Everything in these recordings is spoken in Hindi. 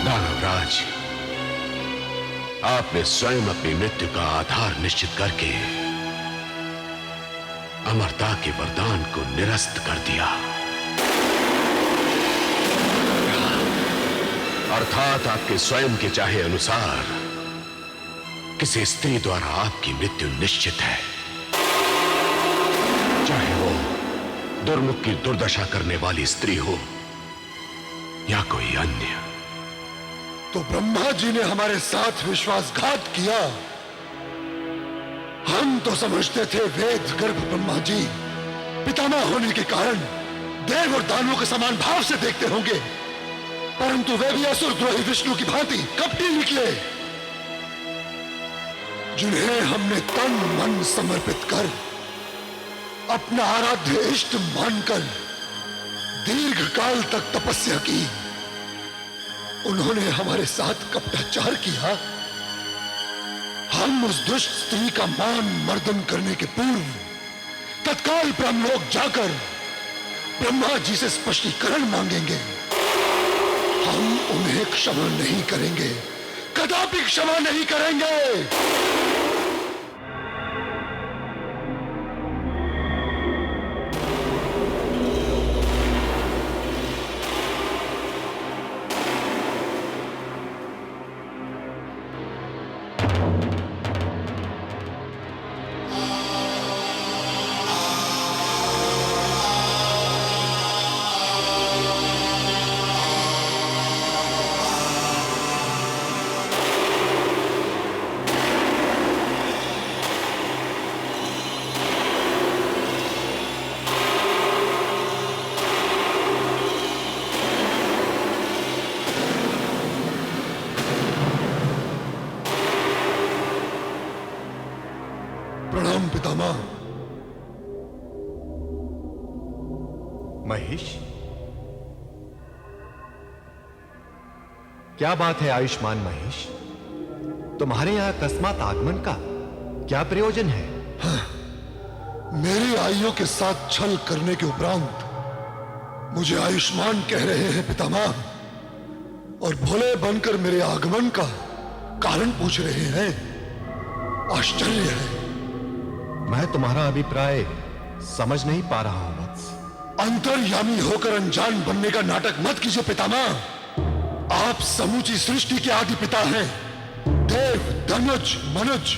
दानवराज, आपने स्वयं अपनी मृत्यु का आधार निश्चित करके अमरता के वरदान को निरस्त कर दिया। अर्थात आपके स्वयं के चाहे अनुसार किसी स्त्री द्वारा आपकी मृत्यु निश्चित है, चाहे वो दुर्मुख की दुर्दशा करने वाली स्त्री हो या कोई अन्य। तो ब्रह्मा जी ने हमारे साथ विश्वासघात किया। हम तो समझते थे वेद गर्भ ब्रह्मा जी पितामह होने के कारण देव और दानवों के समान भाव से देखते होंगे, परंतु वे भी असुरद्रोही विष्णु की भांति कपटी निकले, जिन्हें हमने तन मन समर्पित कर अपना आराध्य इष्ट मानकर दीर्घ काल तक तपस्या की। उन्होंने हमारे साथ कपटाचार किया। हम उस दुष्ट स्त्री का मान मर्दन करने के पूर्व तत्काल ब्रह्मलोक जाकर ब्रह्मा जी से स्पष्टीकरण मांगेंगे। हम उन्हें क्षमा नहीं करेंगे, कदापि क्षमा नहीं करेंगे। प्रणाम पितामह। महेश, क्या बात है आयुष्मान महेश? तुम्हारे यहां अकस्मात आगमन का क्या प्रयोजन है? मेरी आइयों के साथ छल करने के उपरांत मुझे आयुष्मान कह रहे हैं पितामह, और भोले बनकर मेरे आगमन का कारण पूछ रहे हैं। आश्चर्य है। मैं तुम्हारा अभिप्राय समझ नहीं पा रहा हूं वत्स। अंतर्यामी होकर अनजान बनने का नाटक मत कीजिए पितामह। आप समूची सृष्टि के आदि पिता हैं। देव, धनुज, मनुज,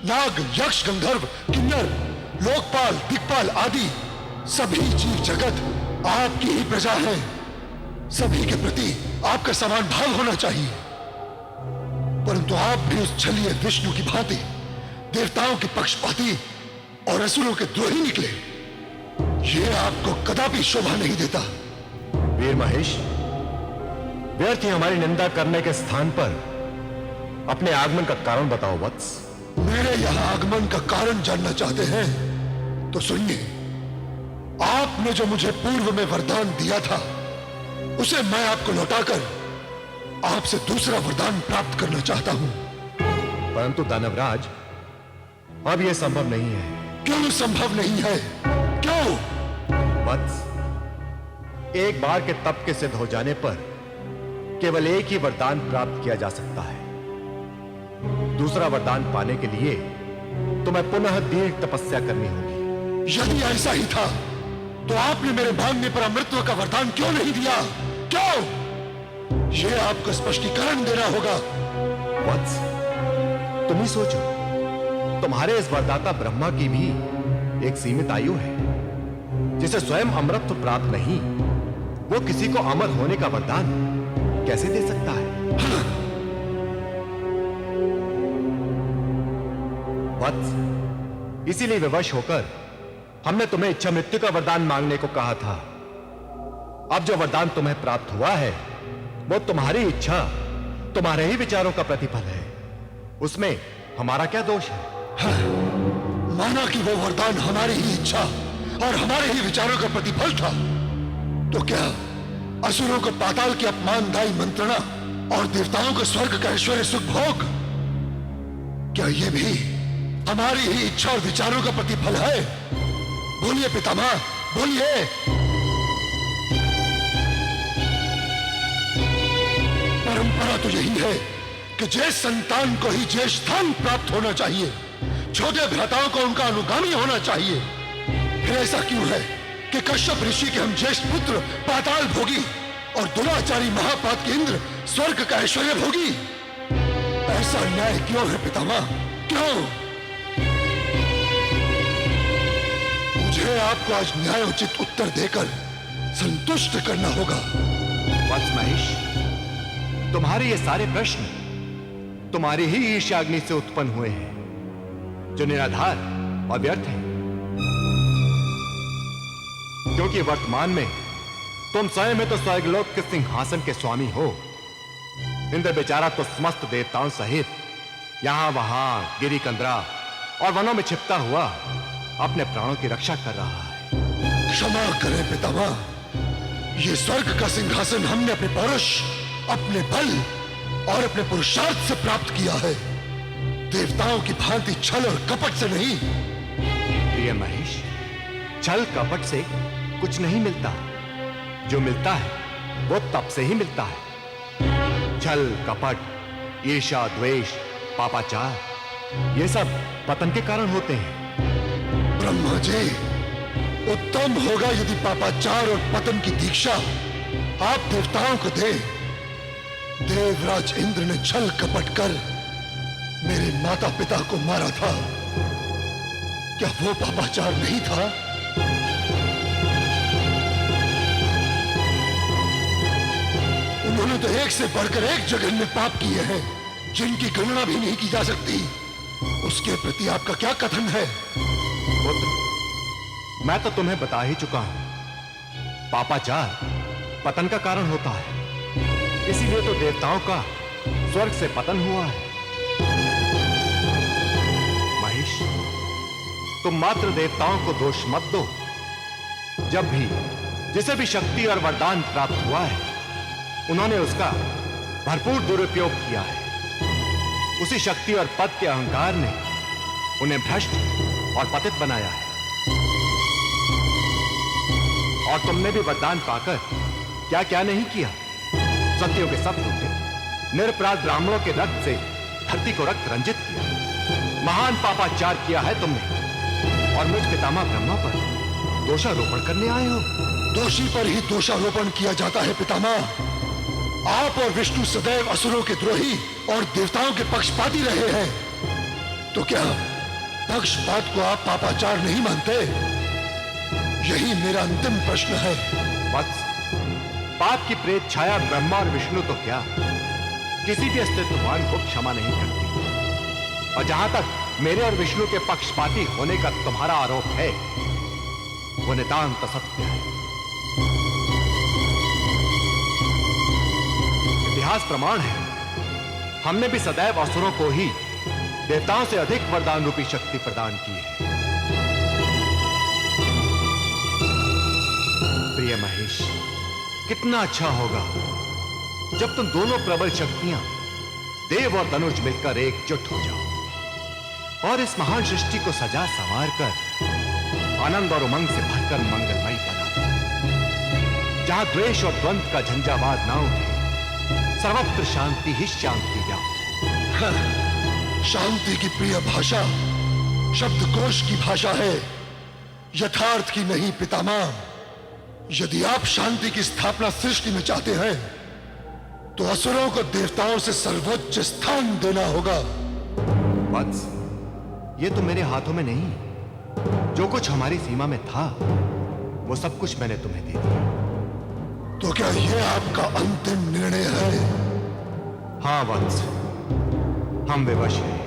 नाग, यक्ष, गंधर्व, किन्नर, लोकपाल, दिक्पाल आदि सभी जीव जगत आपकी ही प्रजा है। सभी के प्रति आपका समान भाव होना चाहिए, परंतु आप भी उस छलिए विष्णु की भांति देवताओं के पक्षपाती और असुरों के द्रोही निकले। यह आपको कदापि शोभा नहीं देता। वीर महेश, व्यर्थ ही हमारी निंदा करने के स्थान पर अपने आगमन का कारण बताओ वत्स। मेरे यहां आगमन का कारण जानना चाहते हैं तो सुनिए। आपने जो मुझे पूर्व में वरदान दिया था, उसे मैं आपको लौटाकर आपसे दूसरा वरदान प्राप्त करना चाहता हूं। परंतु दानवराज, अब यह संभव नहीं है। क्यों संभव नहीं है? क्यों? वत्स, एक बार के तप के सिद्ध हो जाने पर केवल एक ही वरदान प्राप्त किया जा सकता है। दूसरा वरदान पाने के लिए तुम्हें पुनः दीर्घ तपस्या करनी होगी। यदि ऐसा ही था तो आपने मेरे मांगने पर अमृतत्व का वरदान क्यों नहीं दिया? क्यों? यह आपको स्पष्टीकरण देना होगा। वत्स, तुम ही सोचो। तुम्हारे इस वरदाता ब्रह्मा की भी एक सीमित आयु है। जिसे स्वयं अमृतत्व प्राप्त नहीं, वो किसी को अमर होने का वरदान कैसे दे सकता है? वत्स, इसीलिए विवश होकर हमने तुम्हें इच्छा मृत्यु का वरदान मांगने को कहा था। अब जो वरदान तुम्हें प्राप्त हुआ है, वो तुम्हारी इच्छा, तुम्हारे ही विचारों का प्रतिफल है। उसमें हमारा क्या दोष है? माना कि वो वरदान हमारी ही इच्छा और हमारे ही विचारों का प्रतिफल था, तो क्या असुरों को पाताल की अपमानदायी मंत्रणा और देवताओं को स्वर्ग का ऐश्वर्य सुख भोग, क्या ये भी हमारी ही इच्छा और विचारों का प्रतिफल है? बोलिए पितामह, बोलिए। परंपरा तो यही है कि ज्येष्ठ संतान को ही ज्येष्ठ स्थान प्राप्त होना चाहिए, छोटे भ्राताओं को उनका अनुगामी होना चाहिए। फिर ऐसा क्यों है कि कश्यप ऋषि के हम ज्येष्ठ पुत्र पाताल भोगी और दुराचारी महापात के इंद्र स्वर्ग का ऐश्वर्य भोगी? ऐसा न्याय क्यों है पितामह, क्यों? मुझे आपको आज न्यायोचित उत्तर देकर संतुष्ट करना होगा। वत्स महेश, तुम्हारे ये सारे प्रश्न तुम्हारी ही ईर्ष्याग्नि से उत्पन्न हुए हैं, जो निराधार और व्यर्थ है। क्योंकि वर्तमान में तुम स्वयं में तो स्वर्गलोक के सिंहासन के स्वामी हो। इंद्र बेचारा तो समस्त देवताओं सहित यहां वहां गिरी कंदरा और वनों में छिपता हुआ अपने प्राणों की रक्षा कर रहा है। क्षमा करें पितामह, ये स्वर्ग का सिंहासन हमने अपने पौरुष, अपने बल और अपने पुरुषार्थ से प्राप्त किया है, देवताओं की भांति छल और कपट से नहीं। प्रिय महेश, छल कपट से कुछ नहीं मिलता। जो मिलता है वो तप से ही मिलता है। छल कपट, ईर्ष्या, द्वेष, पापाचार, ये सब पतन के कारण होते हैं। ब्रह्मा जी, उत्तम होगा यदि पापाचार और पतन की दीक्षा आप देवताओं को दे। देवराज इंद्र ने छल कपट कर मेरे माता पिता को मारा था, क्या वो पापाचार नहीं था? उन्होंने तो एक से बढ़कर एक जघन्य पाप किए हैं, जिनकी गणना भी नहीं की जा सकती। उसके प्रति आपका क्या कथन है? पुत्र, मैं तो तुम्हें बता ही चुका हूं, पापाचार पतन का कारण होता है। इसीलिए तो देवताओं का स्वर्ग से पतन हुआ है। महेश, तुम मात्र देवताओं को दोष मत दो। जब भी जिसे भी शक्ति और वरदान प्राप्त हुआ है, उन्होंने उसका भरपूर दुरुपयोग किया है। उसी शक्ति और पद के अहंकार ने उन्हें भ्रष्ट और पतित बनाया है। और तुमने भी वरदान पाकर क्या क्या नहीं किया। सत्यों के सब लूटे, निरपराध ब्राह्मणों के रक्त से धरती को रक्त रंजित किया। महान पापाचार किया है तुमने, और मुझ पितामह ब्रह्मा पर दोषारोपण करने आए हो। दोषी पर ही दोषारोपण किया जाता है पितामह। आप और विष्णु सदैव असुरों के द्रोही और देवताओं के पक्षपाती रहे हैं, तो क्या पक्षपात को आप पापाचार नहीं मानते? यही मेरा अंतिम प्रश्न है। वत्स, पाप की प्रेत छाया ब्रह्मा और विष्णु तो क्या किसी भी अस्तित्ववान को क्षमा नहीं करती। और जहां तक मेरे और विष्णु के पक्षपाती होने का तुम्हारा आरोप है, वो नितांत सत्य है। इतिहास प्रमाण है, हमने भी सदैव असुरों को ही देवताओं से अधिक वरदान रूपी शक्ति प्रदान की है। प्रिय महेश, कितना अच्छा होगा जब तुम दोनों प्रबल शक्तियां देव और धनुष मिलकर एकजुट हो जाओ और इस महान सृष्टि को सजा संवार कर आनंद और उमंग से भरकर मंगलमयी बना दो। जहां द्वेष और द्वंद्व का झंझावात ना उठे, सर्वत्र शांति ही शांति व्याप्त। शांति की प्रिय भाषा शब्दकोश की भाषा है, यथार्थ की नहीं पितामह। यदि आप शांति की स्थापना सृष्टि में चाहते हैं, तो असुरों को देवताओं से सर्वोच्च स्थान देना होगा। वत्स, ये तो मेरे हाथों में नहीं। जो कुछ हमारी सीमा में था, वो सब कुछ मैंने तुम्हें दे दिया। तो क्या यह आपका अंतिम निर्णय है? हाँ वत्स, हम विवश हैं।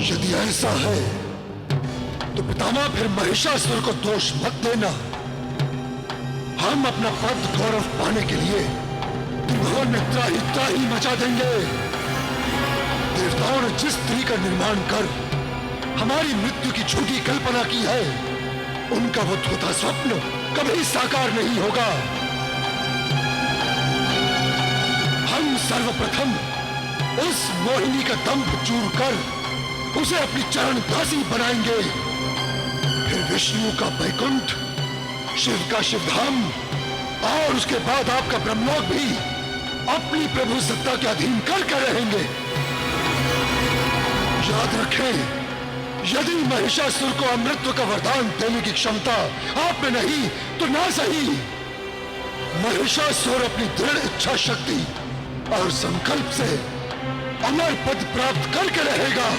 यदि ऐसा है, तो पितामह फिर महिषासुर को दोष मत देना। हम अपना पद गौरव पाने के लिए त्रिभुवन में त्राही त्राही मचा देंगे। देवताओं ने जिस स्त्री का निर्माण कर हमारी मृत्यु की झूठी कल्पना की है, उनका वो धोता स्वप्न कभी साकार नहीं होगा। हम सर्वप्रथम उस मोहिनी का दंभ चूर कर उसे अपनी चरण दासी बनाएंगे। फिर विष्णु का वैकुंठ, शिव का शिवधाम और उसके बाद आपका ब्रह्मलोक भी अपनी प्रभु सत्ता के अधीन करके रहेंगे। याद रखें, यदि महिषासुर को अमृतत्व का वरदान देने की क्षमता आप में नहीं तो ना सही, महिषासुर अपनी दृढ़ इच्छा शक्ति और संकल्प से अमर पद प्राप्त करके रहेगा।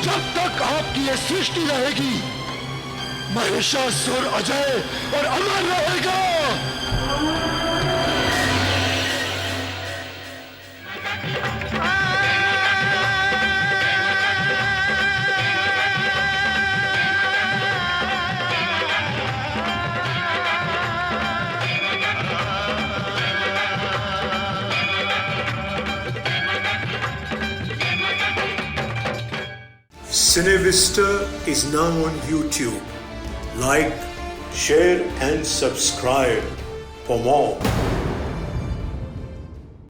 जब तक आपकी यह सृष्टि रहेगी, महिषासुर अजय और अमर रहेगा। Cinevista is now on YouTube. Like, share and subscribe for more.